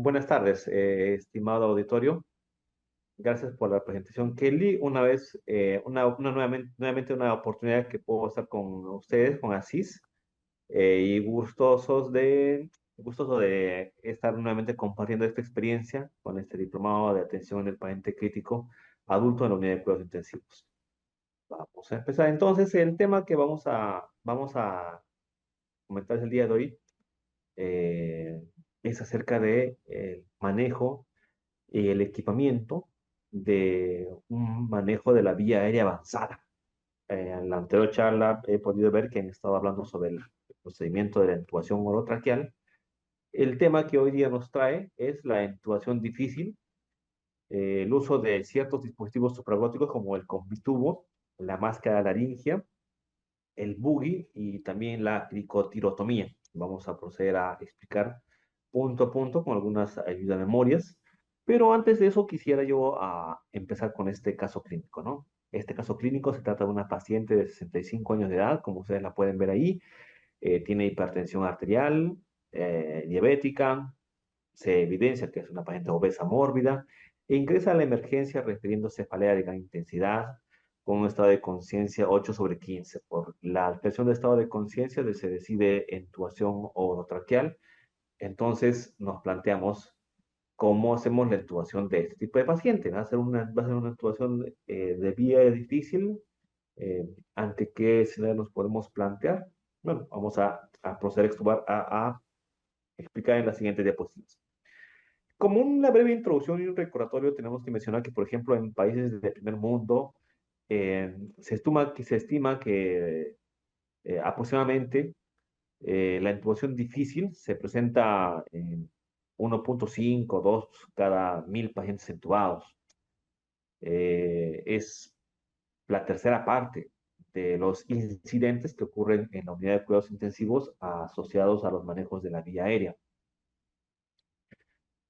Buenas tardes, estimado auditorio. Gracias por la presentación, Kelly. Una vez, nuevamente una oportunidad que puedo estar con ustedes, con Asís, y gustoso de estar nuevamente compartiendo esta experiencia con este diplomado de atención del paciente crítico adulto en la unidad de cuidados intensivos. Vamos a empezar entonces. El tema que vamos a comentar el día de hoy eh, es acerca de el manejo y el equipamiento de un manejo de la vía aérea avanzada. En la anterior charla he podido ver que han estado hablando sobre el procedimiento de la intubación orotraqueal. El tema que hoy día nos trae es la intubación difícil, el uso de ciertos dispositivos supraglóticos como el combitubo, la máscara laringea, el buggy y también la cricotirotomía. Vamos a proceder a explicar punto a punto con algunas ayudamemorias, pero antes de eso quisiera yo empezar con este caso clínico, ¿no? Este caso clínico se trata de una paciente de 65 años de edad, como ustedes la pueden ver ahí, tiene hipertensión arterial, diabética, se evidencia que es una paciente obesa mórbida e ingresa a la emergencia refiriéndose a cefalea de gran intensidad con un estado de conciencia 8/15. Por la alteración de estado de conciencia se decide intubación orotraqueal. Entonces nos planteamos cómo hacemos la intubación de este tipo de paciente. Va a ser una intubación de vía difícil. ¿Ante qué escenario nos podemos plantear? Bueno, vamos a proceder a, a explicar en las siguientes diapositivas. Como una breve introducción y un recordatorio, tenemos que mencionar que, por ejemplo, en países del primer mundo, se estima que aproximadamente la intubación difícil se presenta en 1,5, 2 cada 1.000 pacientes intubados. Es la tercera parte de los incidentes que ocurren en la unidad de cuidados intensivos asociados a los manejos de la vía aérea.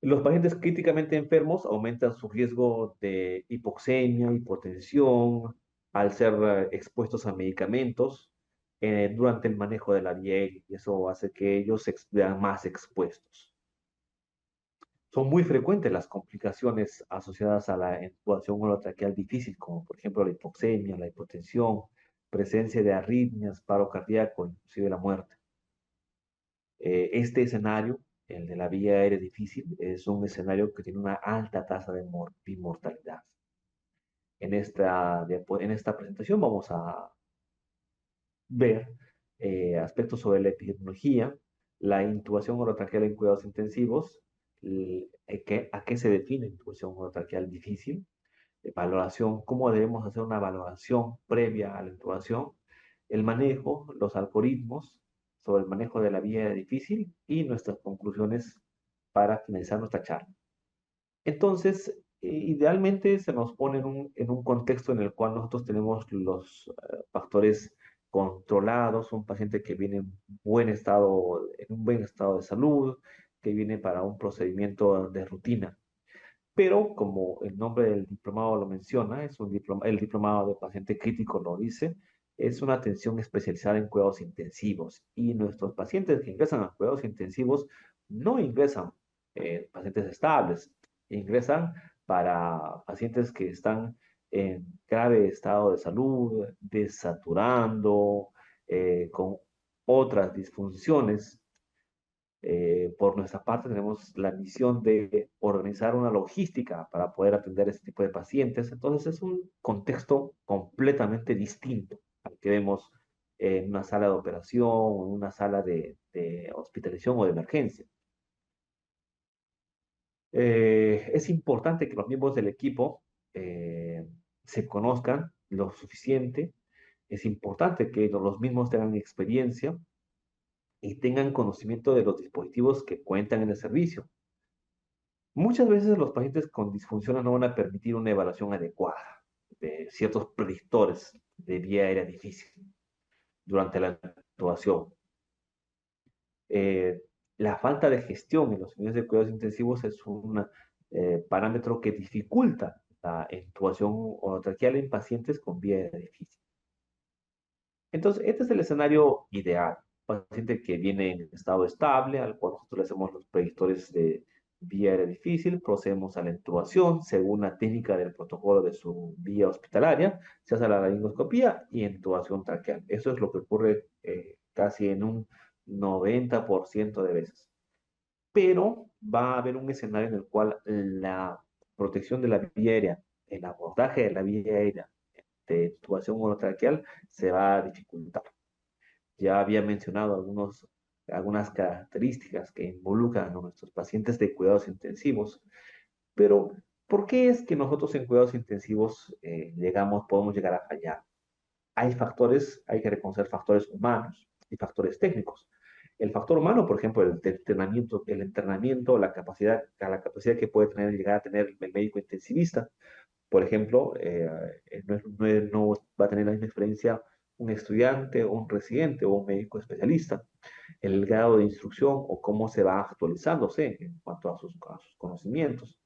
Los pacientes críticamente enfermos aumentan su riesgo de hipoxemia, hipotensión, al ser expuestos a medicamentos durante el manejo de la vía aérea, y eso hace que ellos se vean más expuestos. Son muy frecuentes las complicaciones asociadas a la intubación orotraqueal difícil, como por ejemplo la hipoxemia, la hipotensión, presencia de arritmias, paro cardíaco, inclusive la muerte. Este escenario, el de la vía aérea difícil, es un escenario que tiene una alta tasa de mortalidad. En esta presentación vamos a ver aspectos sobre la epidemiología, la intubación orotraqueal en cuidados intensivos, a qué se define intubación orotraqueal difícil, valoración, cómo debemos hacer una valoración previa a la intubación, el manejo, los algoritmos sobre el manejo de la vía difícil y nuestras conclusiones para finalizar nuestra charla. Entonces, idealmente se nos pone en un contexto en el cual nosotros tenemos los factores controlados, un paciente que viene en un buen estado de salud, que viene para un procedimiento de rutina. Pero como el nombre del diplomado lo menciona, el diplomado de paciente crítico lo dice, es una atención especializada en cuidados intensivos. Y nuestros pacientes que ingresan a cuidados intensivos no ingresan pacientes estables, ingresan para pacientes que están en grave estado de salud, desaturando, con otras disfunciones. Por nuestra parte, tenemos la misión de organizar una logística para poder atender este tipo de pacientes. Entonces, es un contexto completamente distinto al que vemos en una sala de operación o en una sala de hospitalización o de emergencia. Es importante que los miembros del equipo se conozcan lo suficiente. Es importante que los mismos tengan experiencia y tengan conocimiento de los dispositivos que cuentan en el servicio. Muchas veces los pacientes con disfunciones no van a permitir una evaluación adecuada de ciertos predictores de vía aérea difícil durante la intubación. Eh, la falta de gestión en los unidades de cuidados intensivos es un parámetro que dificulta la intubación orotraqueal en pacientes con vía aérea difícil. Entonces, este es el escenario ideal. Paciente que viene en estado estable, al cual nosotros le hacemos los predictores vía aérea difícil, procedemos a la intubación según la técnica del protocolo de su vía hospitalaria, se hace la laringoscopía y intubación traqueal. Eso es lo que ocurre casi en un 90% de veces. Pero va a haber un escenario en el cual la protección de la vía aérea, el abordaje de la vía aérea de intubación orotraqueal se va a dificultar. Ya había mencionado algunas características que involucran a nuestros pacientes de cuidados intensivos, pero ¿por qué es que nosotros en cuidados intensivos podemos llegar a fallar? Hay factores, hay que reconocer factores humanos y factores técnicos. El factor humano, por ejemplo, el entrenamiento, la capacidad que puede llegar a tener el médico intensivista. Por ejemplo, no va a tener la misma experiencia un estudiante, un residente o un médico especialista. El grado de instrucción o cómo se va actualizándose en cuanto a sus conocimientos.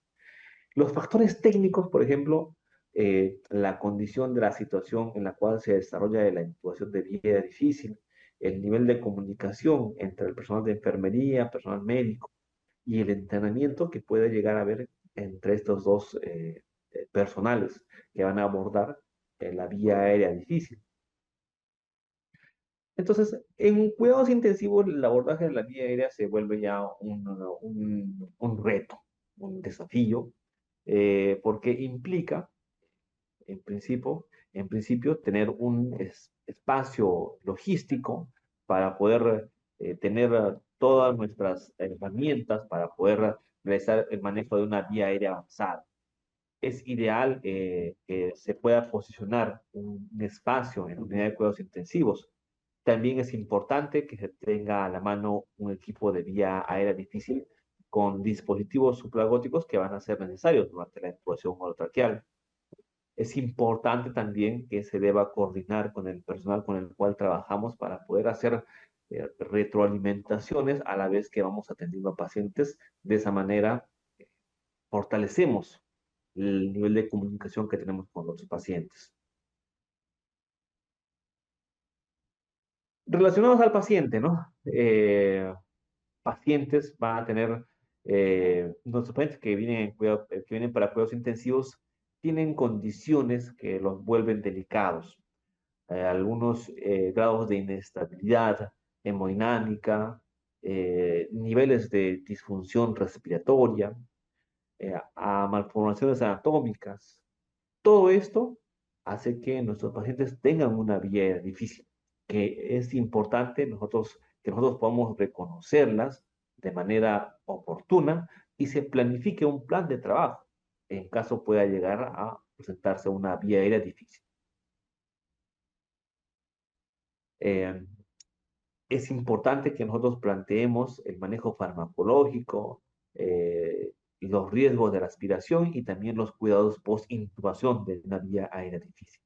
Los factores técnicos, por ejemplo, la condición de la situación en la cual se desarrolla la intubación de vía difícil, el nivel de comunicación entre el personal de enfermería, personal médico y el entrenamiento que puede llegar a haber entre estos dos personales que van a abordar la vía aérea difícil. Entonces, en cuidados intensivos, el abordaje de la vía aérea se vuelve ya un reto, un desafío, porque implica en principio, tener un espacio logístico para poder tener todas nuestras herramientas para poder realizar el manejo de una vía aérea avanzada. Es ideal que se pueda posicionar un espacio en la unidad de cuidados intensivos. También es importante que se tenga a la mano un equipo de vía aérea difícil con dispositivos supragóticos que van a ser necesarios durante la intubación orotraqueal. Es importante también que se deba coordinar con el personal con el cual trabajamos para poder hacer retroalimentaciones a la vez que vamos atendiendo a pacientes. De esa manera, fortalecemos el nivel de comunicación que tenemos con los pacientes. Relacionados al paciente, ¿no? Pacientes van a tener, nuestros pacientes que vienen para cuidados intensivos, tienen condiciones que los vuelven delicados. Algunos grados de inestabilidad hemodinámica, niveles de disfunción respiratoria, a malformaciones anatómicas. Todo esto hace que nuestros pacientes tengan una vía difícil, que es importante que nosotros podamos reconocerlas de manera oportuna y se planifique un plan de trabajo en caso pueda llegar a presentarse una vía aérea difícil. Eh, es importante que nosotros planteemos el manejo farmacológico, los riesgos de la aspiración y también los cuidados post-intubación de una vía aérea difícil.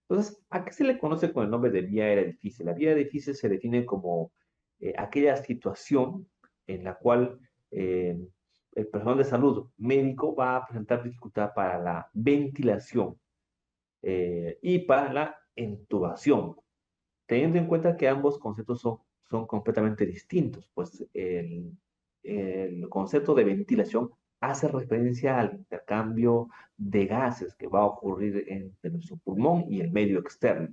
Entonces, ¿a qué se le conoce con el nombre de vía aérea difícil? La vía aérea difícil se define como aquella situación en la cual eh, el personal de salud médico va a presentar dificultad para la ventilación y para la intubación, teniendo en cuenta que ambos conceptos son completamente distintos, pues el concepto de ventilación hace referencia al intercambio de gases que va a ocurrir entre nuestro pulmón y el medio externo.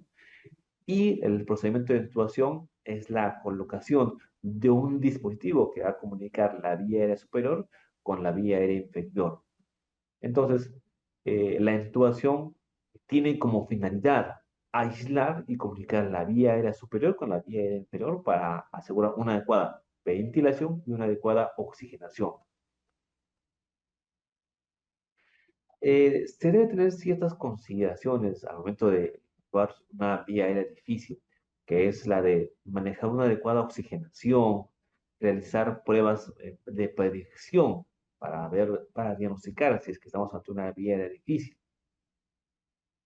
Y el procedimiento de intubación es la colocación de un dispositivo que va a comunicar la vía aérea superior con la vía aérea inferior. Entonces, la intubación tiene como finalidad aislar y comunicar la vía aérea superior con la vía aérea inferior para asegurar una adecuada ventilación y una adecuada oxigenación. Se debe tener ciertas consideraciones al momento de actuar una vía aérea difícil, que es la de manejar una adecuada oxigenación, realizar pruebas de predicción para diagnosticar si es que estamos ante una vía aérea difícil.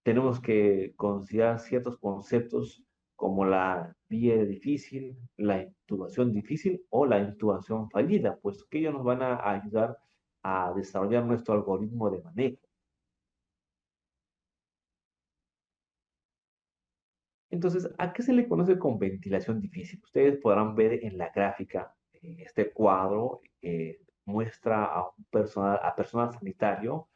Tenemos que considerar ciertos conceptos como la vía difícil, la intubación difícil o la intubación fallida, pues que ellos nos van a ayudar a desarrollar nuestro algoritmo de manejo. Entonces, ¿a qué se le conoce con ventilación difícil? Ustedes podrán ver en la gráfica este cuadro muestra a personal sanitario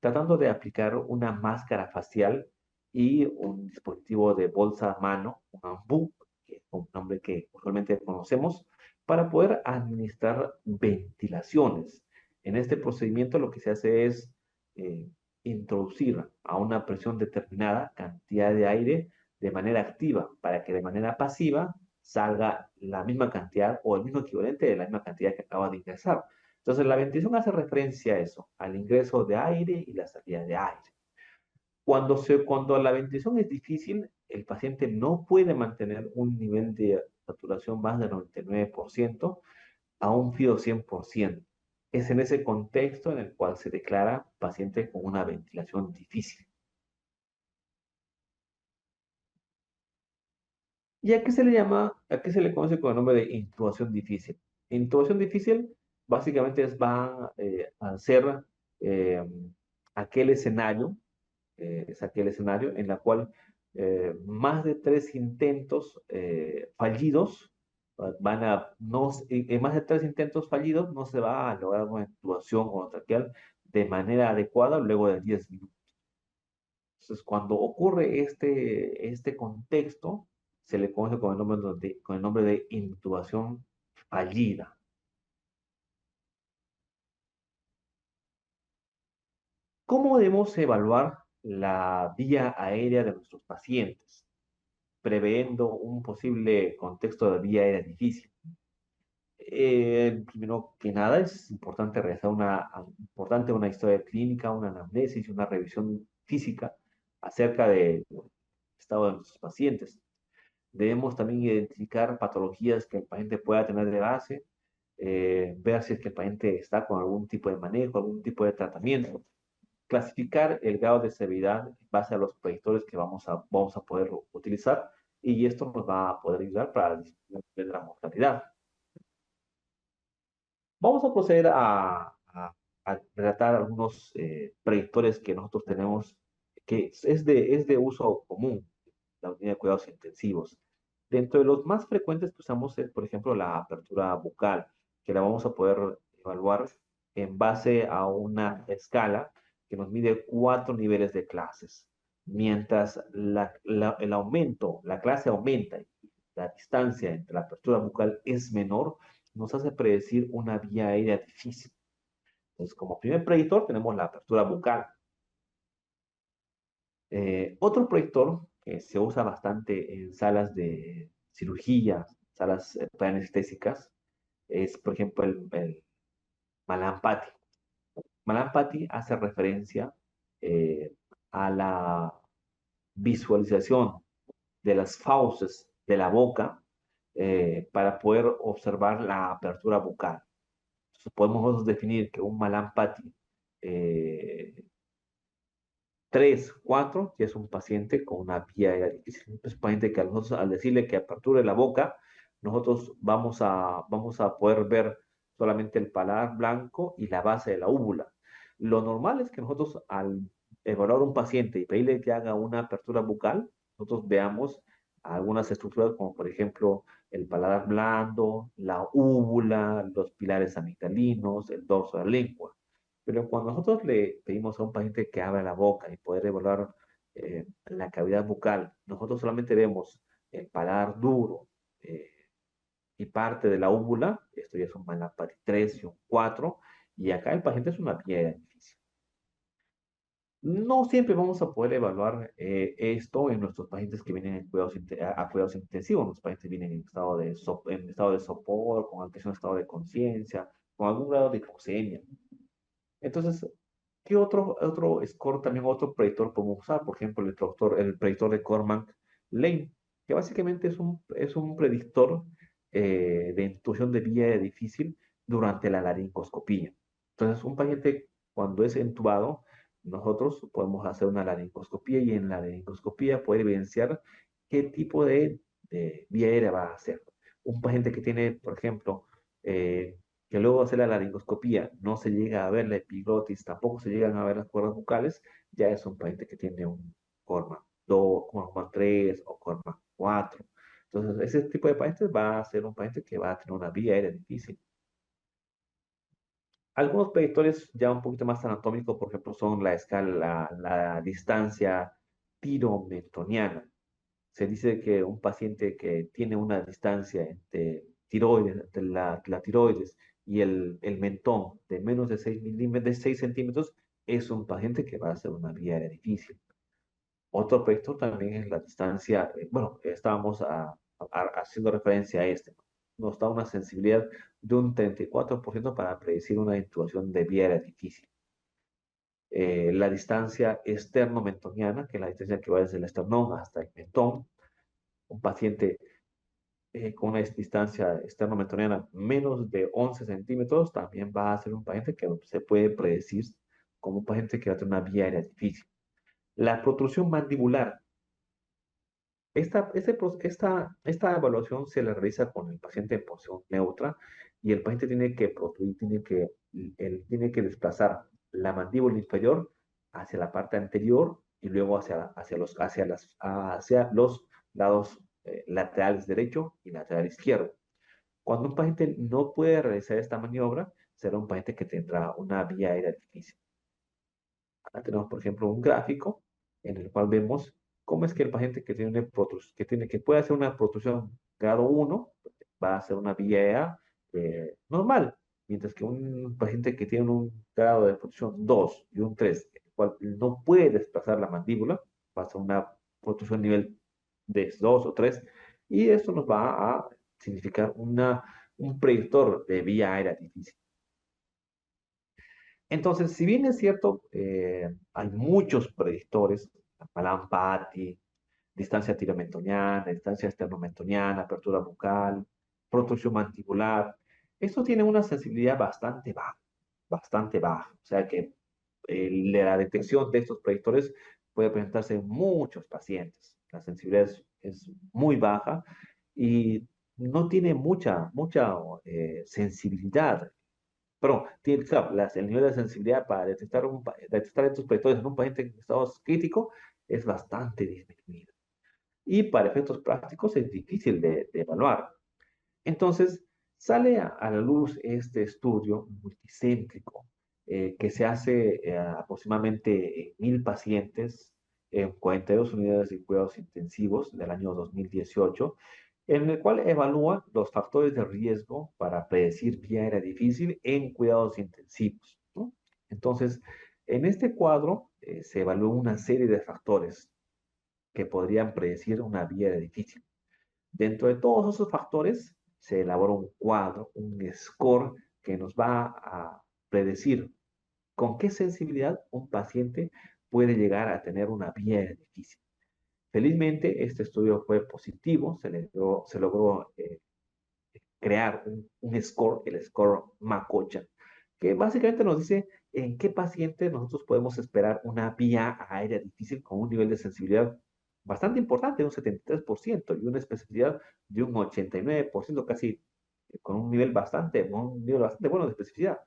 tratando de aplicar una máscara facial y un dispositivo de bolsa a mano, un AMBU, que es un nombre que usualmente conocemos, para poder administrar ventilaciones. En este procedimiento lo que se hace es eh, introducir a una presión determinada cantidad de aire de manera activa para que de manera pasiva salga la misma cantidad o el mismo equivalente de la misma cantidad que acaba de ingresar. Entonces, la ventilación hace referencia a eso, al ingreso de aire y la salida de aire. Cuando la ventilación es difícil, el paciente no puede mantener un nivel de saturación más del 99% a un FIO 100%. Es en ese contexto en el cual se declara paciente con una ventilación difícil. ¿Y a qué se le llama, a qué se le conoce con el nombre de intubación difícil? Intubación difícil básicamente va a ser eh, aquel escenario, es aquel escenario en la cual más de 3 intentos fallidos no, en más de 3 intentos fallidos no se va a lograr una intubación o traqueal de manera adecuada luego de 10 minutos. Entonces, cuando ocurre este contexto, se le conoce con el nombre de intubación fallida. ¿Cómo debemos evaluar la vía aérea de nuestros pacientes, previendo un posible contexto de vía aérea difícil? Primero que nada, es importante realizar una historia clínica, una anamnesis y una revisión física acerca del estado de nuestros pacientes. Debemos también identificar patologías que el paciente pueda tener de base, ver si es que el paciente está con algún tipo de manejo, algún tipo de tratamiento, clasificar el grado de severidad en base a los predictores que vamos a poder utilizar y esto nos va a poder ayudar para disminuir la mortalidad. Vamos a proceder a relatar algunos predictores que nosotros tenemos, que es de uso común, la unidad de cuidados intensivos. Dentro de los más frecuentes que usamos es, por ejemplo, la apertura bucal, que la vamos a poder evaluar en base a una escala que nos mide 4 niveles de clases. Mientras el aumento, la clase aumenta y la distancia entre la apertura bucal es menor, nos hace predecir una vía aérea difícil. Entonces, como primer predictor tenemos la apertura bucal. Otro predictor que se usa bastante en salas de cirugía, salas preanestésicas, es, por ejemplo, el Malampati. Malampati hace referencia eh, a la visualización de las fauces de la boca para poder observar la apertura bucal. Entonces, podemos nosotros definir que un Malampati eh, 3, 4, ya es un paciente con una vía aérea difícil. Es un paciente que a nosotros, al decirle que aperture la boca, nosotros vamos a poder ver solamente el paladar blanco y la base de la úvula. Lo normal es que nosotros, al evaluar un paciente y pedirle que haga una apertura bucal, nosotros veamos algunas estructuras como, por ejemplo, el paladar blando, la úvula, los pilares amigdalinos, el dorso de la lengua. Pero cuando nosotros le pedimos a un paciente que abra la boca y poder evaluar la cavidad bucal, nosotros solamente vemos el paladar duro y parte de la úvula, esto ya es un Malampati 3 y un 4, y acá el paciente es una piedra difícil. No siempre vamos a poder evaluar esto en nuestros pacientes que vienen en a cuidados intensivos. Nuestros pacientes vienen en estado de sopor, con alteración de estado de conciencia, con algún grado de hipoxemia. Entonces, ¿qué otro score, también otro predictor podemos usar? Por ejemplo, el predictor de Cormack-Lane, que básicamente es un predictor de intuición de vía difícil durante la laringoscopía. Entonces, un paciente cuando es entubado, nosotros podemos hacer una laringoscopía y en la laringoscopía poder evidenciar qué tipo de vía aérea va a hacer. Un paciente que tiene, por ejemplo, que luego de hacer la laringoscopía no se llega a ver la epiglotis, tampoco se llegan a ver las cuerdas bucales, ya es un paciente que tiene un Corman 2, Corman 3 o Corman 4. Entonces, ese tipo de pacientes va a ser un paciente que va a tener una vía aérea difícil. Algunos predictores ya un poquito más anatómicos, por ejemplo, son la escala, la distancia tirometoniana. Se dice que un paciente que tiene una distancia entre tiroides, entre la tiroides y el mentón de menos de 6 milímetros, de 6 centímetros, es un paciente que va a hacer una vía aérea difícil. Otro aspecto también es la distancia, bueno, estábamos haciendo referencia a este, nos da una sensibilidad de un 34% para predecir una intubación de vía aérea difícil. La distancia esternomentoniana, que es la distancia que va desde el esternón hasta el mentón, un paciente con una distancia esternomentoniana menos de 11 centímetros, también va a ser un paciente que se puede predecir como un paciente que va a tener una vía aérea difícil. La protrusión mandibular. Esta evaluación se la realiza con el paciente en posición neutra y el paciente tiene que protruir, él tiene que desplazar la mandíbula inferior hacia la parte anterior y luego hacia los lados laterales derecho y lateral izquierdo. Cuando un paciente no puede realizar esta maniobra, será un paciente que tendrá una vía aérea difícil. Acá tenemos, por ejemplo, un gráfico en el cual vemos cómo es que el paciente que tiene, que puede hacer una protrusión grado 1 va a hacer una vía normal, mientras que un paciente que tiene un grado de protrusión 2 y un 3, el cual no puede desplazar la mandíbula, va a hacer una protrusión nivel de 2 o 3, y esto nos va a significar un predictor de vía aérea difícil. Entonces, si bien es cierto, hay muchos predictores, Mallampati, distancia tiromentoniana, distancia esternomentoniana, apertura bucal, protrusión mandibular, esto tiene una sensibilidad bastante baja. O sea que la detección de estos predictores puede presentarse en muchos pacientes. La sensibilidad es muy baja y no tiene mucha sensibilidad, pero tiene, claro, el nivel de sensibilidad para detectar estos predictores en un paciente en estado crítico es bastante disminuido. Y para efectos prácticos es difícil de evaluar. Entonces, sale a la luz este estudio multicéntrico que se hace aproximadamente en 1.000 pacientes en 42 unidades de cuidados intensivos del año 2018, en el cual evalúa los factores de riesgo para predecir vía aérea difícil en cuidados intensivos, ¿no? Entonces, en este cuadro se evalúa una serie de factores que podrían predecir una vía aérea difícil. Dentro de todos esos factores se elabora un cuadro, un score que nos va a predecir con qué sensibilidad un paciente puede llegar a tener una vía difícil. Felizmente, este estudio fue positivo, se logró crear un score, el score Macocha, que básicamente nos dice en qué paciente nosotros podemos esperar una vía aérea difícil con un nivel de sensibilidad bastante importante, un 73%, y una especificidad de un 89%, casi con un nivel bastante bueno de especificidad.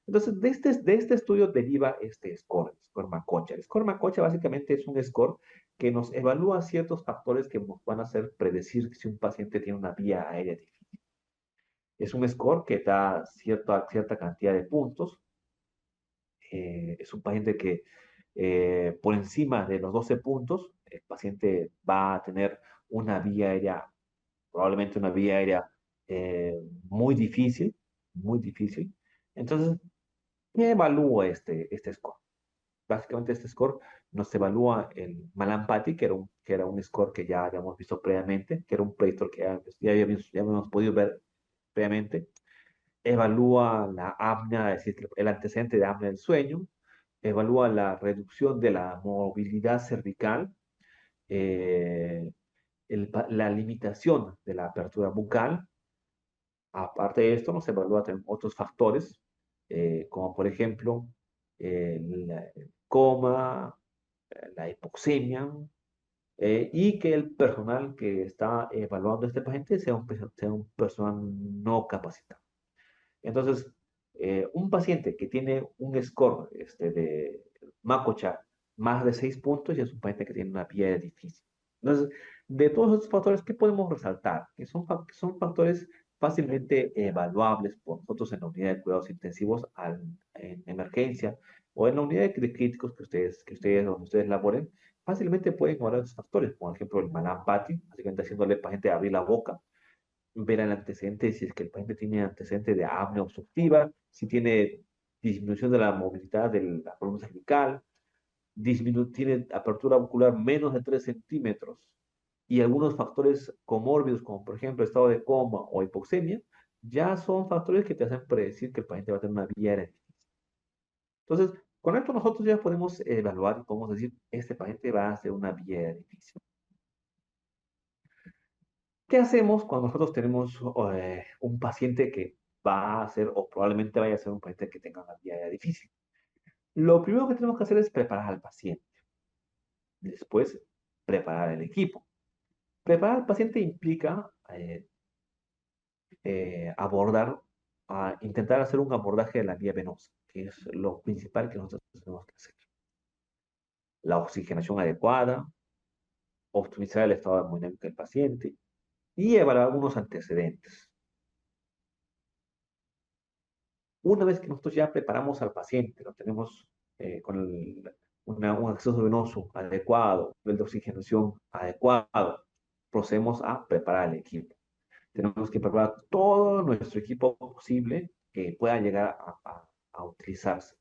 Entonces, de este estudio deriva este score, el score Macocha. El score Macocha básicamente es un score que nos evalúa ciertos factores que nos van a hacer predecir si un paciente tiene una vía aérea difícil. Es un score que da cierta cantidad de puntos. Es un paciente que por encima de los 12 puntos, el paciente va a tener una vía aérea, probablemente una vía aérea eh, muy difícil, muy difícil. Entonces, ¿qué evalúa este score? Básicamente este score nos evalúa el Malampati, que era un score que ya habíamos visto previamente, que era un predictor que ya habíamos podido ver previamente. Evalúa la apnea, es decir, el antecedente de apnea del sueño, evalúa la reducción de la movilidad cervical, eh, la limitación de la apertura bucal. Aparte de esto, nos evalúa también otros factores, como por ejemplo el coma, la hipoxemia, y que el personal que está evaluando a este paciente sea un personal no capacitado. Entonces, un paciente que tiene un score de Macocha más de 6 puntos ya es un paciente que tiene una vía difícil. Entonces, de todos estos factores, ¿qué podemos resaltar? Que son factores fácilmente evaluables por nosotros en la unidad de cuidados intensivos en emergencia o en la unidad de críticos donde ustedes laboren, fácilmente pueden evaluar estos factores, por ejemplo, el Mallampati, básicamente haciéndole al paciente abrir la boca, ver el antecedente, si es que el paciente tiene antecedente de apnea obstructiva, si tiene disminución de la movilidad de la columna cervical, tiene apertura ocular menos de 3 centímetros y algunos factores comórbidos, como por ejemplo estado de coma o hipoxemia, ya son factores que te hacen predecir que el paciente va a tener una vía aérea difícil. Entonces, con esto nosotros ya podemos evaluar y podemos decir, este paciente va a hacer una vía aérea difícil. ¿Qué hacemos cuando nosotros tenemos un paciente que va a ser o probablemente vaya a ser un paciente que tenga una vía aérea difícil? Lo primero que tenemos que hacer es preparar al paciente. Después, preparar el equipo. Preparar al paciente implica intentar hacer un abordaje de la vía venosa, que es lo principal que nosotros tenemos que hacer. La oxigenación adecuada, optimizar el estado hemodinámico del paciente y evaluar algunos antecedentes. Una vez que nosotros ya preparamos al paciente, lo tenemos con un acceso venoso adecuado, el de oxigenación adecuado, procedemos a preparar el equipo. Tenemos que preparar todo nuestro equipo posible que pueda llegar a utilizarse.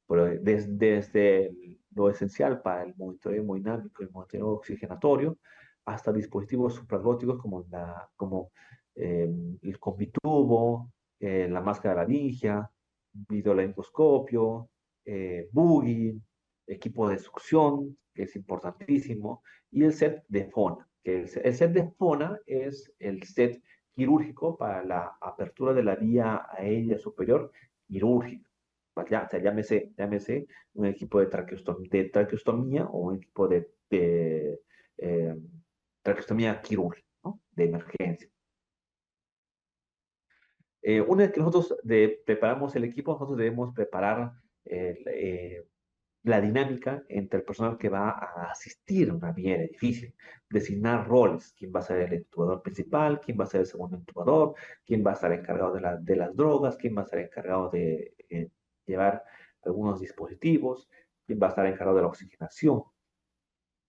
Pero desde lo esencial para el monitoreo hemodinámico, el monitoreo oxigenatorio, hasta dispositivos supraglóticos como el combitubo, la máscara laringia, videolaringoscopio, buggy, equipo de succión, que es importantísimo, y el set de FONA, el set de FONA es el set quirúrgico para la apertura de la vía aérea superior quirúrgica. Ya, o sea, llámese un equipo de traqueostomía o un equipo de eh, traqueostomía quirúrgica, ¿no? De emergencia. Una vez que nosotros preparamos el equipo, nosotros debemos preparar la dinámica entre el personal que va a asistir a una vía difícil, designar roles, quién va a ser el intubador principal, quién va a ser el segundo intubador, quién va a estar encargado de las drogas, quién va a estar encargado de llevar algunos dispositivos, quién va a estar encargado de la oxigenación.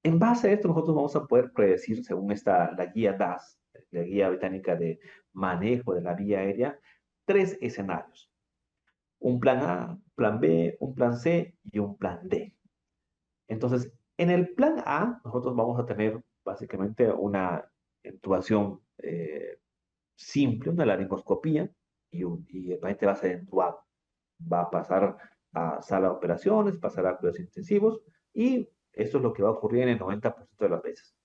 En base a esto, nosotros vamos a poder predecir, según la guía DAS, la guía británica de manejo de la vía aérea, tres escenarios. Un plan A, plan B, un plan C y un plan D. Entonces, en el plan A, nosotros vamos a tener básicamente una intubación simple, una laringoscopía, y el paciente va a ser intubado. Va a pasar a sala de operaciones, pasará a cuidados intensivos, y esto es lo que va a ocurrir en el 90% de las veces.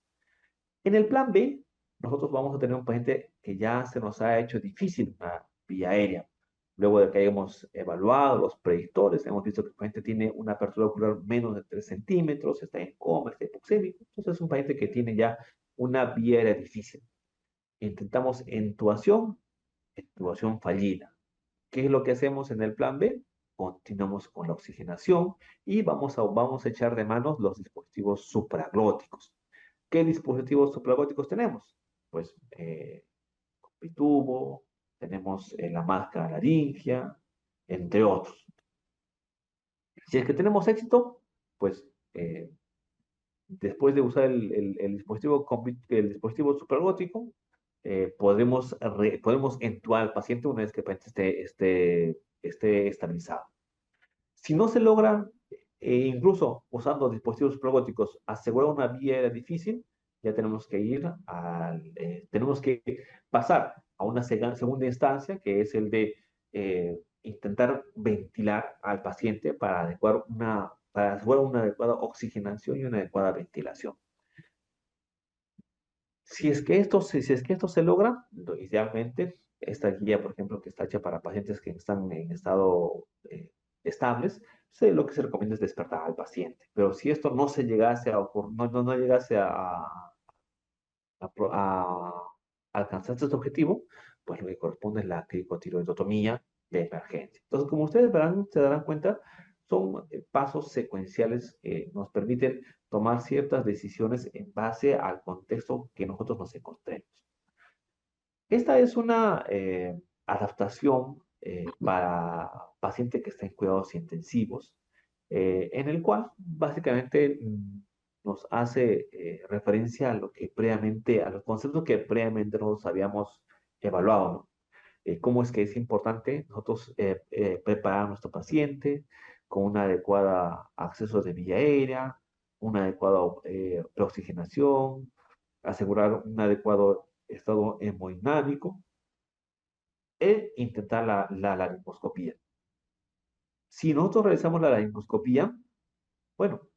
En el plan B, nosotros vamos a tener un paciente que ya se nos ha hecho difícil una vía aérea. Luego de que hayamos evaluado los predictores, hemos visto que el paciente tiene una apertura ocular menos de 3 centímetros, está en coma, está hipoxémico. Entonces es un paciente que tiene ya una vía aérea difícil. Intentamos intubación fallida. ¿Qué es lo que hacemos en el plan B? Continuamos con la oxigenación y vamos a echar de manos los dispositivos supraglóticos. ¿Qué dispositivos supraglóticos tenemos? Pues pitubo, tenemos la máscara laringia, entre otros. Si es que tenemos éxito, pues después de usar el dispositivo supraglótico, podemos entubar al paciente una vez que el paciente esté estabilizado. Si no se logra, incluso usando dispositivos supraglóticos, asegurar una vía aérea difícil, ya tenemos que pasar a una segunda instancia, que es el de intentar ventilar al paciente para asegurar una adecuada oxigenación y una adecuada ventilación. Si es que esto se logra, idealmente, esta guía, por ejemplo, que está hecha para pacientes que están en estado estables, lo que se recomienda es despertar al paciente. Pero si esto no se llegase a ocurrir, no llegase a alcanzar este objetivo, pues lo que corresponde es la cricotiroidotomía de emergencia. Entonces, como ustedes se darán cuenta, son pasos secuenciales que nos permiten tomar ciertas decisiones en base al contexto que nosotros nos encontremos. Esta es una adaptación para paciente que está en cuidados intensivos, en el cual básicamente nos hace referencia a lo que previamente, a los conceptos que previamente nosotros habíamos evaluado, ¿no? Cómo es que es importante nosotros preparar a nuestro paciente con una adecuada acceso de vía aérea, una adecuada preoxigenación, asegurar un adecuado estado hemodinámico e intentar la laringoscopía. Si nosotros realizamos la laringoscopía, bueno,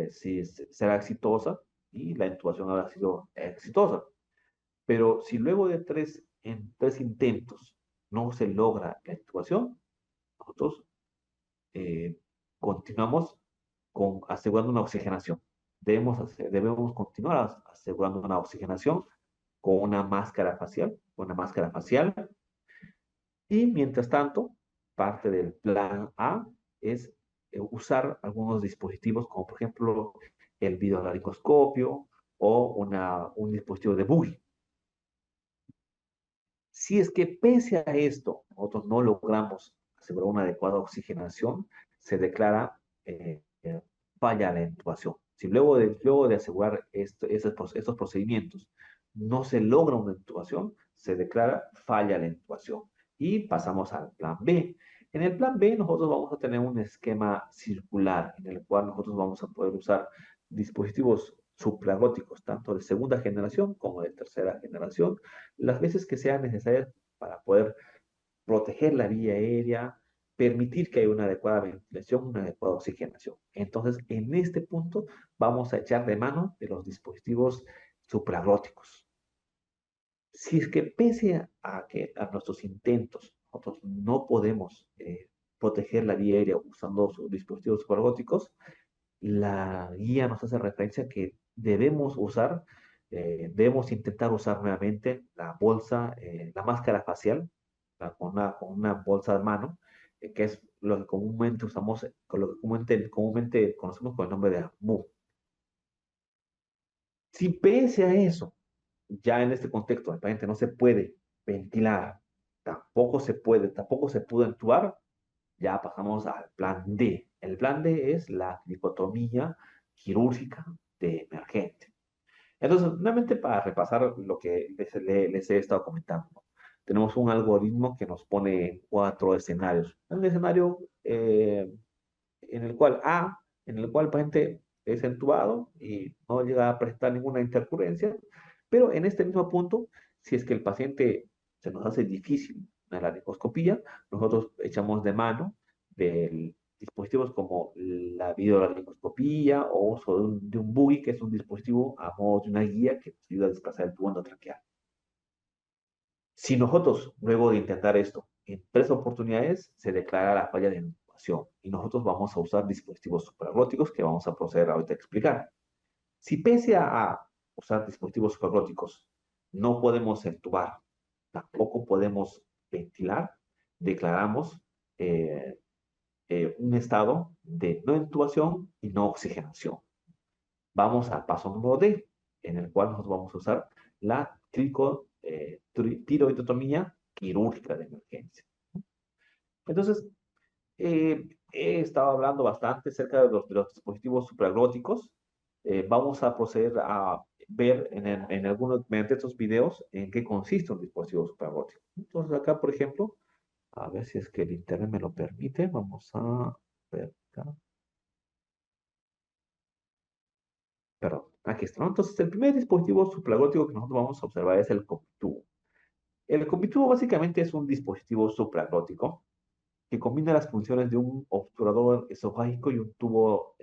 si será exitosa y la intubación habrá sido exitosa. Pero si luego de tres intentos no se logra la intubación, nosotros eh, continuamos con asegurando una oxigenación. Debemos continuar asegurando una oxigenación con una máscara facial. Y mientras tanto, parte del plan A es usar algunos dispositivos como por ejemplo el videolaringoscopio o un dispositivo de Buggy. Si es que pese a esto nosotros no logramos asegurar una adecuada oxigenación, se declara falla la intubación. Si luego de asegurar estos procedimientos no se logra una intubación, se declara falla la intubación. Y pasamos al plan B. En el plan B nosotros vamos a tener un esquema circular en el cual nosotros vamos a poder usar dispositivos supraglóticos, tanto de segunda generación como de tercera generación, las veces que sean necesarias para poder proteger la vía aérea, permitir que haya una adecuada ventilación, una adecuada oxigenación. Entonces, en este punto vamos a echar de mano de los dispositivos supraglóticos. Si es que pese a nuestros intentos, nosotros no podemos proteger la vía aérea usando sus dispositivos supraglóticos, la guía nos hace referencia a que debemos intentar usar nuevamente la bolsa, la máscara facial, con una bolsa de mano, que es lo que comúnmente usamos, con lo que comúnmente conocemos con el nombre de AMU. Si pese a eso, ya en este contexto, el paciente no se puede ventilar, tampoco se pudo entubar, ya pasamos al plan D. El plan D es la dicotomía quirúrgica de emergente. Entonces, nuevamente para repasar lo que les he estado comentando, tenemos un algoritmo que nos pone cuatro escenarios. Un escenario en el cual en el cual el paciente es entubado y no llega a prestar ninguna intercurrencia, pero en este mismo punto, si es que el paciente se nos hace difícil la laringoscopía, nosotros echamos de mano de dispositivos como la videolaringoscopía o uso de un buggy, que es un dispositivo a modo de una guía que nos ayuda a desplazar el tubo endotraqueal. Si nosotros, luego de intentar esto, en tres oportunidades, se declara la falla de intubación y nosotros vamos a usar dispositivos supraglóticos que vamos a proceder ahorita a explicar. Si pese a usar dispositivos supraglóticos no podemos entubar, tampoco podemos ventilar, declaramos un estado de no intubación y no oxigenación. Vamos al paso número D, en el cual nos vamos a usar la tiroidotomía quirúrgica de emergencia. Entonces, he estado hablando bastante acerca de los dispositivos supraglóticos. Vamos a proceder a ver en algunos, mediante estos videos, en qué consiste un dispositivo supraglótico. Entonces, acá, por ejemplo, a ver si es que el internet me lo permite. Vamos a ver acá. Perdón, aquí está, ¿no? Entonces, el primer dispositivo supraglótico que nosotros vamos a observar es el combitubo. El combitubo básicamente es un dispositivo supraglótico que combina las funciones de un obturador esofágico y un tubo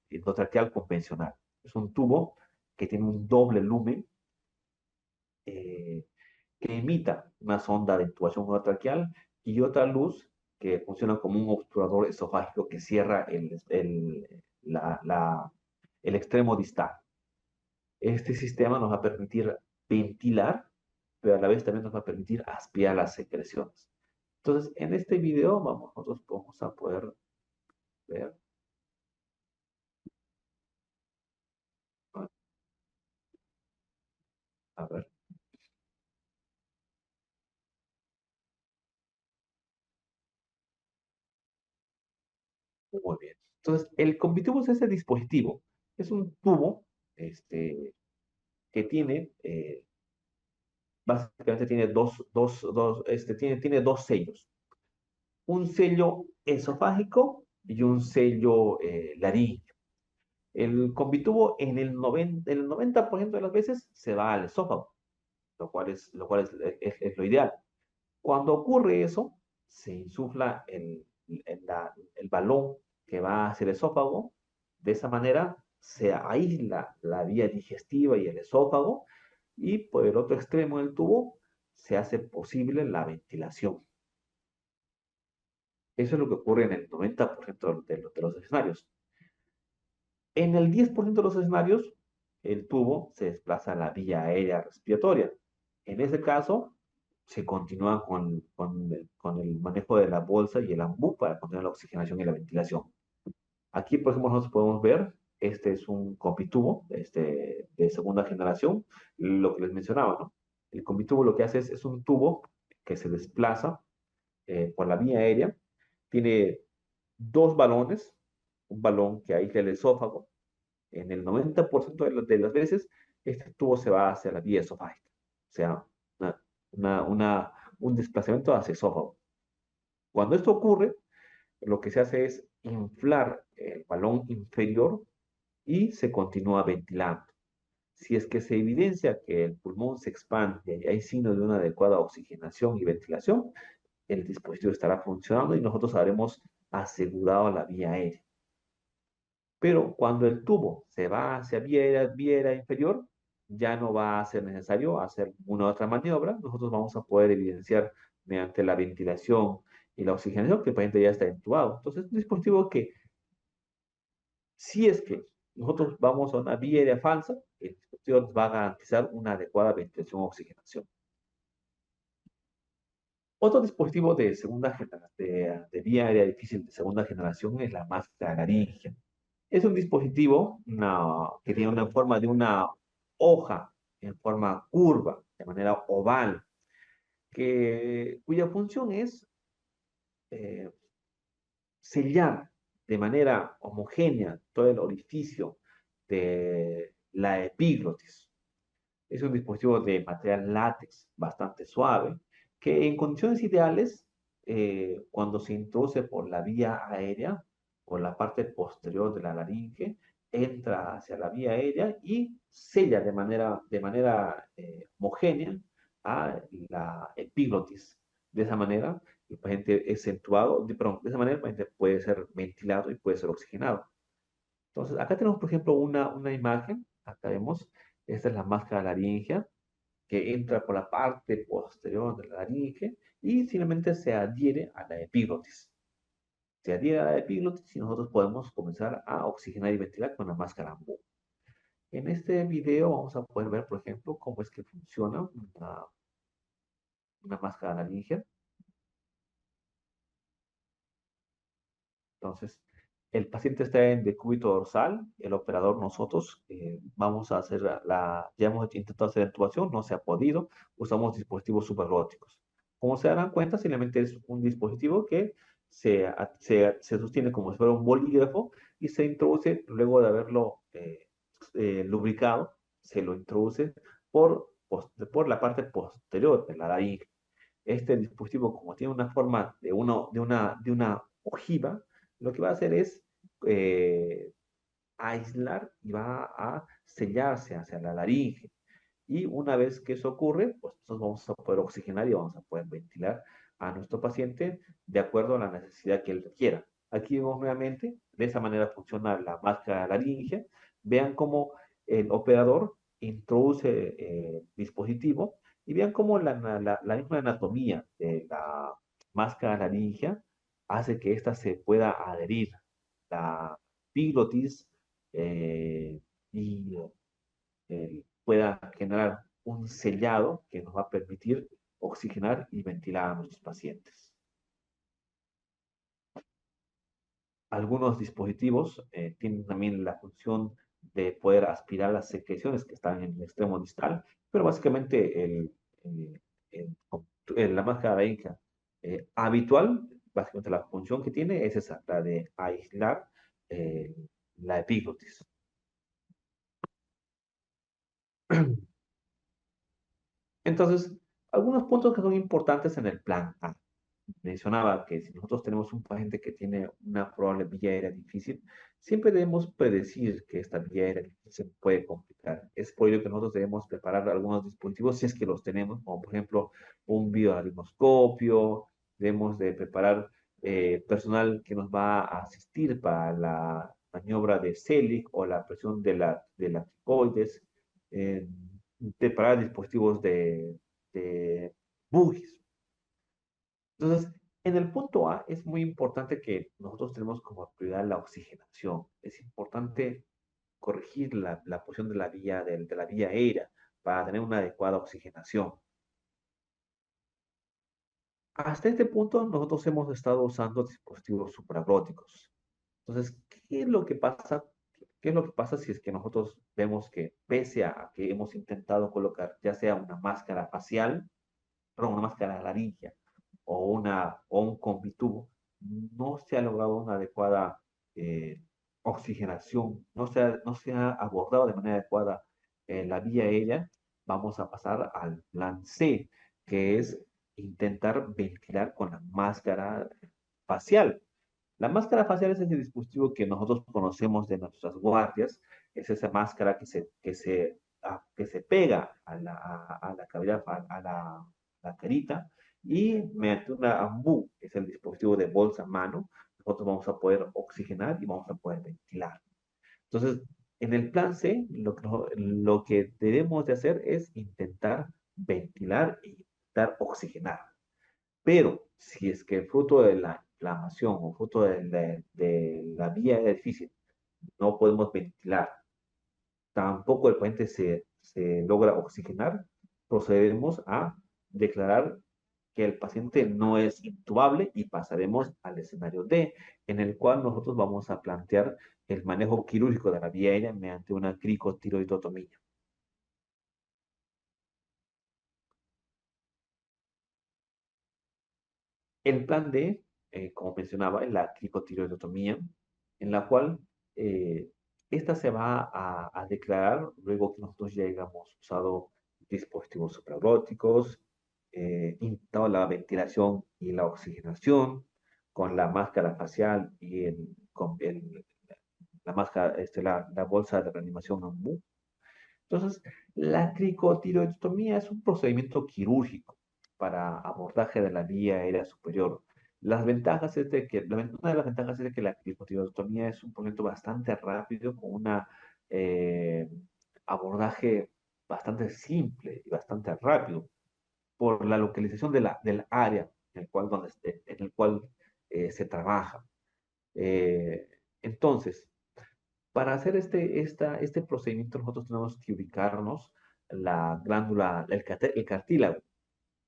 endotraqueal convencional. Es un tubo que tiene un doble lumen eh, que imita una sonda de intubación endotraqueal y otra luz que funciona como un obturador esofágico que cierra el extremo distal. Este sistema nos va a permitir ventilar, pero a la vez también nos va a permitir aspirar las secreciones. Entonces, en este video nosotros vamos a poder ver. A ver. Muy bien. Entonces, el combitubo es ese dispositivo. Es un tubo que tiene, básicamente tiene tiene dos sellos. Un sello esofágico y un sello laríngeo. El combitubo en el 90% de las veces se va al esófago, lo cual es lo ideal. Cuando ocurre eso, se insufla el balón que va hacia el esófago. De esa manera se aísla la vía digestiva y el esófago, y por el otro extremo del tubo se hace posible la ventilación. Eso es lo que ocurre en el 90% de los escenarios. En el 10% de los escenarios, el tubo se desplaza a la vía aérea respiratoria. En ese caso, se continúa con el manejo de la bolsa y el ambú para contener la oxigenación y la ventilación. Aquí, por ejemplo, nosotros podemos ver, este es un compitubo de segunda generación, lo que les mencionaba, ¿no? El compitubo lo que hace es un tubo que se desplaza por la vía aérea, tiene dos balones, un balón que aísla el esófago. En el 90% de las veces, este tubo se va hacia la vía esofágica, o sea, una, un desplazamiento hacia el esófago. Cuando esto ocurre, lo que se hace es inflar el balón inferior y se continúa ventilando. Si es que se evidencia que el pulmón se expande y hay signos de una adecuada oxigenación y ventilación, el dispositivo estará funcionando y nosotros habremos asegurado la vía aérea. Pero cuando el tubo se va hacia vía aérea inferior, ya no va a ser necesario hacer una otra maniobra. Nosotros vamos a poder evidenciar mediante la ventilación y la oxigenación que el paciente ya está entubado. Entonces, es un dispositivo que, si es que nosotros vamos a una vía aérea falsa, el dispositivo nos va a garantizar una adecuada ventilación y oxigenación. Otro dispositivo de vía aérea difícil de segunda generación es la máscara laríngea. Es un dispositivo que tiene una forma de una hoja en forma curva, de manera oval, cuya función es eh, sellar de manera homogénea todo el orificio de la epiglotis. Es un dispositivo de material látex bastante suave, que en condiciones ideales, cuando se introduce por la vía aérea, por la parte posterior de la laringe, entra hacia la vía aérea y sella de manera homogénea a la epiglotis. De esa manera, el paciente es entubado, perdón, de esa manera el paciente puede ser ventilado y puede ser oxigenado. Entonces, acá tenemos, por ejemplo, una imagen. Acá vemos, esta es la máscara laringea que entra por la parte posterior de la laringe y simplemente se adhiere a la epiglotis. Se adhiere a la epiglotis y nosotros podemos comenzar a oxigenar y ventilar con la máscara AMBU. En este video vamos a poder ver, por ejemplo, cómo es que funciona una máscara laringea. Entonces, el paciente está en decúbito dorsal, el operador, nosotros vamos a hacer ya hemos intentado hacer intubación, no se ha podido, usamos dispositivos subarróticos. Como se darán cuenta, simplemente es un dispositivo que se sostiene como si fuera un bolígrafo y se introduce, luego de haberlo lubricado, se lo introduce por la parte posterior de la laringe. Este dispositivo, como tiene una forma de una ojiva, lo que va a hacer es eh, aislar y va a sellarse hacia la laringe. Y una vez que eso ocurre, pues nosotros vamos a poder oxigenar y vamos a poder ventilar a nuestro paciente de acuerdo a la necesidad que él requiera. Aquí vemos nuevamente, de esa manera funciona la máscara laringea. Vean cómo el operador introduce el dispositivo y vean cómo la misma anatomía de la máscara laringea hace que ésta se pueda adherir. La epiglotis y pueda generar un sellado que nos va a permitir oxigenar y ventilar a nuestros pacientes. Algunos dispositivos tienen también la función de poder aspirar las secreciones que están en el extremo distal, pero básicamente la máscara laringe habitual básicamente la función que tiene es esa, la de aislar eh, la epiglotis. Entonces, algunos puntos que son importantes en el plan A. Mencionaba que si nosotros tenemos un paciente que tiene una probable vía aérea difícil, siempre debemos predecir que esta vía aérea difícil se puede complicar. Es por ello que nosotros debemos preparar algunos dispositivos, si es que los tenemos, como por ejemplo un bioaritmoscopio, debemos de preparar personal que nos va a asistir para la maniobra de Selig o la presión de la ticoides, eh, preparar dispositivos de buggies. Entonces, en el punto A es muy importante que nosotros tenemos como prioridad la oxigenación. Es importante corregir la posición de la vía aérea para tener una adecuada oxigenación. Hasta este punto nosotros hemos estado usando dispositivos supraglóticos. Entonces, ¿qué es lo que pasa? ¿Qué es lo que pasa si es que nosotros vemos que pese a que hemos intentado colocar ya sea una máscara facial, perdón, una máscara de laringe o un combitubo, no se ha logrado una adecuada oxigenación, no se ha abordado de manera adecuada la vía aérea? Vamos a pasar al plan C, que es intentar ventilar con la máscara facial. La máscara facial es ese dispositivo que nosotros conocemos de nuestras guardias, es esa máscara que se pega a la cavidad, a la carita, y mediante una AMBU, que es el dispositivo de bolsa a mano, nosotros vamos a poder oxigenar y vamos a poder ventilar. Entonces, en el plan C, lo que debemos de hacer es intentar ventilar y intentar oxigenar. Pero si es que fruto de la inflamación o fruto de la vía difícil no podemos ventilar, tampoco el paciente se logra oxigenar, procederemos a declarar que el paciente no es intubable y pasaremos al escenario D, en el cual nosotros vamos a plantear el manejo quirúrgico de la vía aérea mediante una cricotiroidotomía. El plan D, como mencionaba, es la cricotiroidotomía, en la cual eh, esta se va a declarar luego que nosotros ya hayamos usado dispositivos supraglóticos, intentado la ventilación y la oxigenación con la máscara facial y la máscara, la bolsa de reanimación AMBU. Entonces, la cricotiroidectomía es un procedimiento quirúrgico para abordaje de la vía aérea superior. Una de las ventajas es de que la cricotiroidectomía es un procedimiento bastante rápido, con un abordaje bastante simple y bastante rápido por la localización del área en el cual se trabaja. Eh, entonces, para hacer este procedimiento, nosotros tenemos que ubicarnos la glándula, el cartílago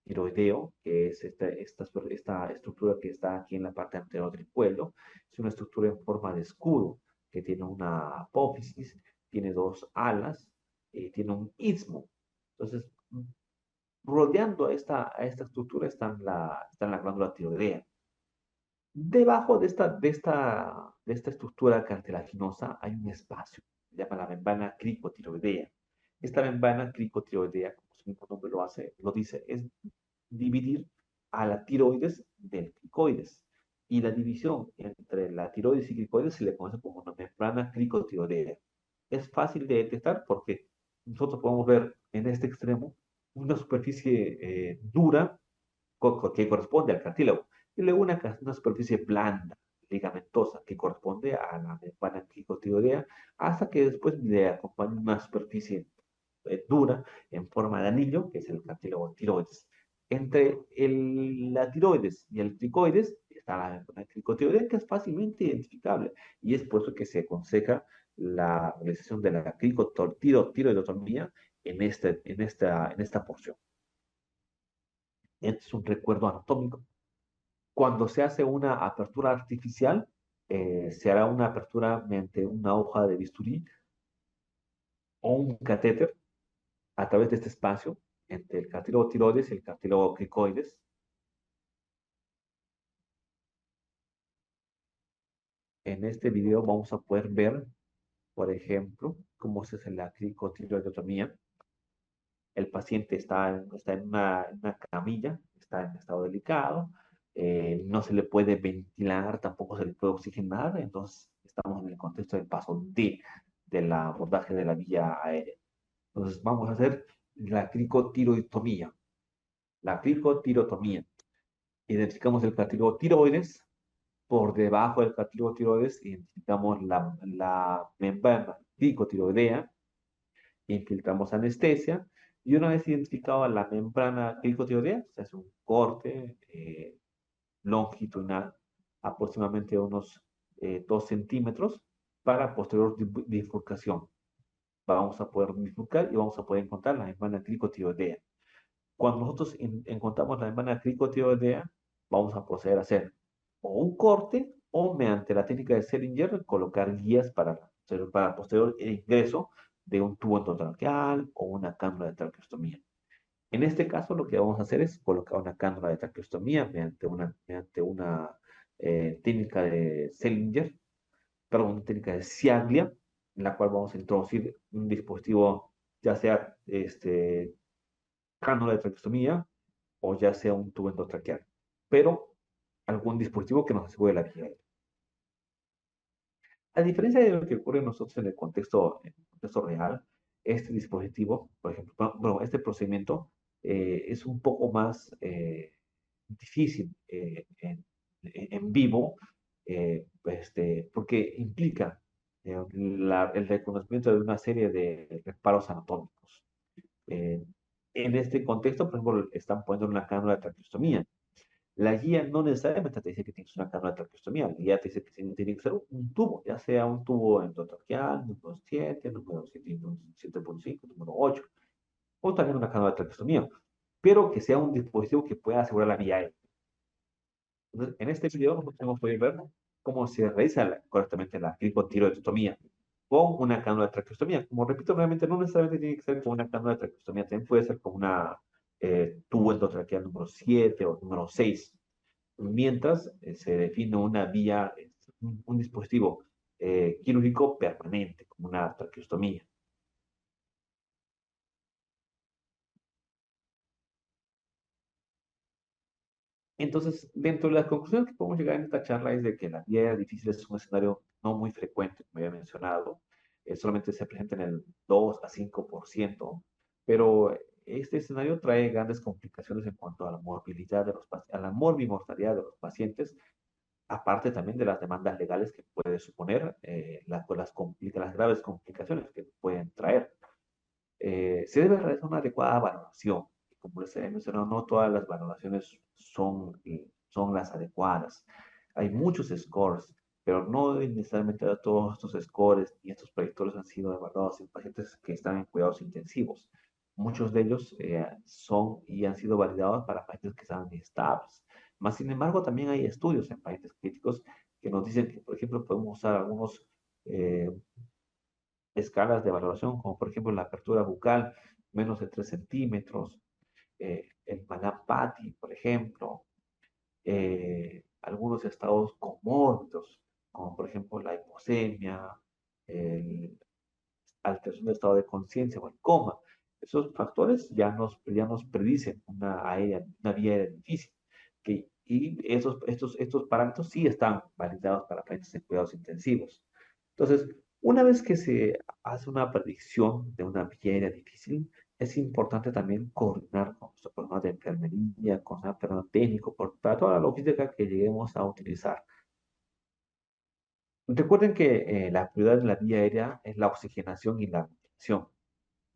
tiroideo, que es esta estructura que está aquí en la parte anterior del cuello. Es una estructura en forma de escudo que tiene una apófisis, tiene dos alas, tiene un istmo. Entonces, rodeando a esta estructura está la glándula tiroidea. Debajo de esta estructura cartilaginosa hay un espacio, se llama la membrana cricotiroidea. Esta membrana cricotiroidea, como su mismo nombre lo dice, es dividir a la tiroides del cricoides. Y la división entre la tiroides y cricoides se le conoce como una membrana cricotiroidea. Es fácil de detectar porque nosotros podemos ver en este extremo una superficie dura que corresponde al cartílago, y luego una superficie blanda, ligamentosa, que corresponde a la membrana cricotiroidea, hasta que después le acompaña una superficie dura en forma de anillo, que es el cartílago tiroides. Entre la tiroides y el cricoides está la membrana cricotiroidea, que es fácilmente identificable, y es por eso que se aconseja la realización de la cricotiroidotomía en esta porción. Este es un recuerdo anatómico. Cuando se hace una apertura artificial, se hará una apertura mediante una hoja de bisturí o un catéter a través de este espacio entre el cartílago tiroides y el cartílago cricoides. En este video vamos a poder ver, por ejemplo, cómo se hace la cricotiroidotomía. El paciente está en una camilla, está en estado delicado, no se le puede ventilar, tampoco se le puede oxigenar, entonces estamos en el contexto del paso D del abordaje de la vía aérea. Entonces vamos a hacer la cricotiroidomía. La cricotirotomía. Identificamos el cartílago tiroides, por debajo del cartílago tiroides identificamos la membrana cricotiroidea, infiltramos anestesia y una vez identificada la membrana cricotiroidea, se hace un corte longitudinal, aproximadamente unos 2 centímetros, para posterior bifurcación. Vamos a poder bifurcar y vamos a poder encontrar la membrana cricotiroidea. Cuando nosotros encontramos la membrana cricotiroidea, vamos a proceder a hacer o un corte o mediante la técnica de Sellinger colocar guías para posterior ingreso de un tubo endotraqueal o una cánula de traqueostomía. En este caso, lo que vamos a hacer es colocar una cánula de traqueostomía mediante una técnica de Sellinger, perdón, una técnica de Ciaglia, en la cual vamos a introducir un dispositivo, ya sea cánula de traqueostomía o ya sea un tubo endotraqueal, pero algún dispositivo que nos asegure la vía aérea. A diferencia de lo que ocurre en nosotros en el contexto real, este dispositivo, por ejemplo, bueno, este procedimiento es un poco más difícil en vivo, porque implica el reconocimiento de una serie de reparos anatómicos. Eh, en este contexto, por ejemplo, están poniendo una cánula de traqueostomía. La guía no necesariamente te dice que tienes una cánula de traqueostomía, la guía te dice que tiene que ser un tubo, ya sea un tubo endotraqueal, número 7, número 7.5, número 8, o también una cánula de traqueostomía, pero que sea un dispositivo que pueda asegurar la vía aérea. Entonces, en este video nosotros hemos podido ver cómo se realiza correctamente la cricotiroidotomía con una cánula de traqueostomía. Como repito, realmente no necesariamente tiene que ser con una cánula de traqueostomía, también puede ser con una tubo endotraqueal número 7 o número 6, mientras se define una vía, un dispositivo quirúrgico permanente, como una traqueostomía. Entonces, dentro de las conclusiones que podemos llegar en esta charla es de que la vía difícil es un escenario no muy frecuente, como había mencionado, solamente se presenta en el 2 a 5%, pero este escenario trae grandes complicaciones en cuanto a la morbilidad de a la morbimortalidad de los pacientes, aparte también de las demandas legales que puede suponer las graves complicaciones que pueden traer. Se debe realizar una adecuada valoración. Como les he mencionado, no todas las valoraciones son las adecuadas. Hay muchos scores, pero no necesariamente todos estos scores y estos predictores han sido evaluados en pacientes que están en cuidados intensivos. Muchos de ellos son y han sido validados para pacientes que están estables. Más sin embargo, también hay estudios en pacientes críticos que nos dicen que, por ejemplo, podemos usar algunos eh, escalas de valoración, como por ejemplo la apertura bucal, menos de 3 centímetros, el Malapati, por ejemplo, algunos estados comórbidos, como por ejemplo la hiposemia, el alteración del estado de conciencia o el coma. Esos factores ya nos predicen una vía aérea difícil. Y estos parámetros sí están validados para pacientes en cuidados intensivos. Entonces, una vez que se hace una predicción de una vía aérea difícil, es importante también coordinar con nuestro programa de enfermería, con el programa técnico, para toda la logística que lleguemos a utilizar. Recuerden que la prioridad de la vía aérea es la oxigenación y la ventilación.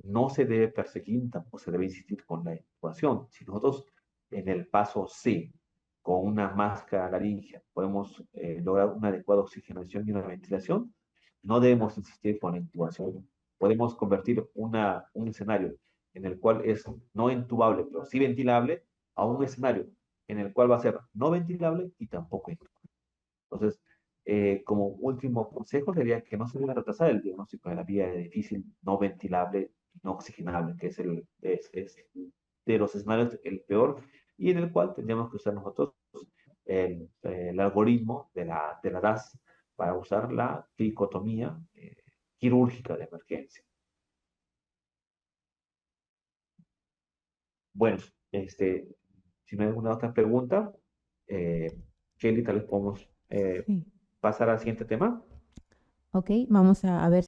No se debe perseguir, tampoco se debe insistir con la intubación. Si nosotros en el paso C, con una máscara laríngea, podemos lograr una adecuada oxigenación y una ventilación, no debemos insistir con la intubación. Podemos convertir un escenario en el cual es no intubable, pero sí ventilable, a un escenario en el cual va a ser no ventilable y tampoco intubable. Entonces, como último consejo sería que no se debe retrasar el diagnóstico de la vía de difícil, no ventilable y no oxigenable, que es de los escenarios el peor y en el cual tendríamos que usar nosotros el algoritmo de la DAS para usar la cricotomía quirúrgica de emergencia. Bueno, si no hay alguna otra pregunta, eh, Kelly, tal vez podemos Sí. pasar al siguiente tema. Ok, vamos a ver